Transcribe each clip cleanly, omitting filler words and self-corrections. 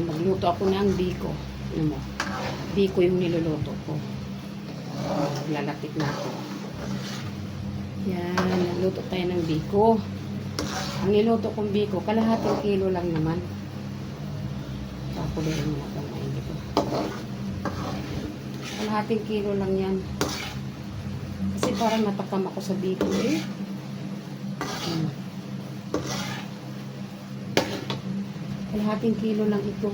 magluto ako ng biko. Ano mo? Biko yung niluluto ko. Lalapit na ako. Yan, nagluto tayo ng biko. Ang niluto kong biko, kalahating kilo lang naman. Pakuliin mo na ito na ito. Kalahating kilo lang yan. Kasi parang natakam ako sa biko eh. Kalahating kilo lang ito.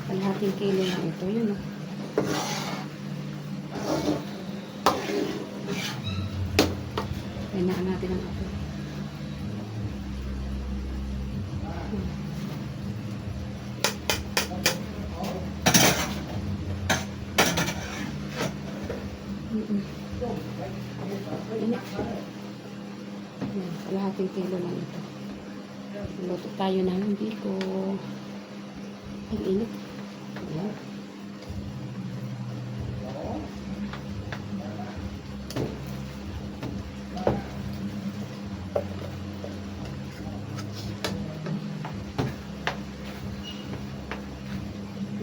Kalahating kilo lang ito. Yun o. Kainaan natin ang apo. Kalahating kilo lang ito. Luto tayo ng biko. Ang init. Ayan.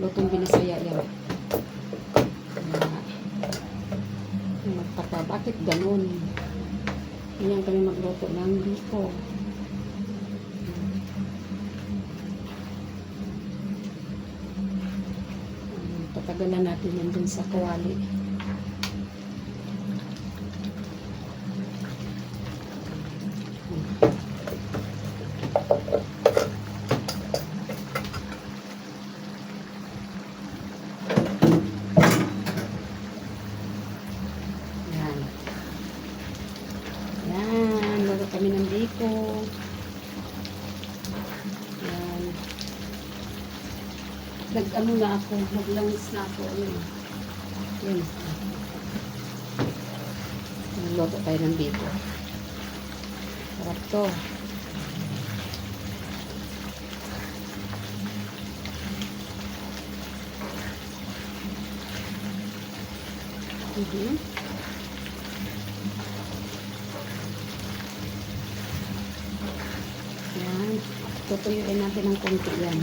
Lutong Binisaya yan. Magtaka, bakit ganun? Ganyan kami magluto ng biko. Tatagalan natin yan dun sa kawali. Yan. Yan. Lalo kami ng biko. Nag-ano na ako, naglangis na ako. Yan. Nagluto tayo ng biko. Sarap to. Yan. Tutuyuin natin ng konti yan.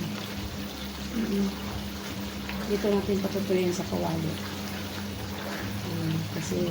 Dito natin patutuyuin sa kawali. Kasi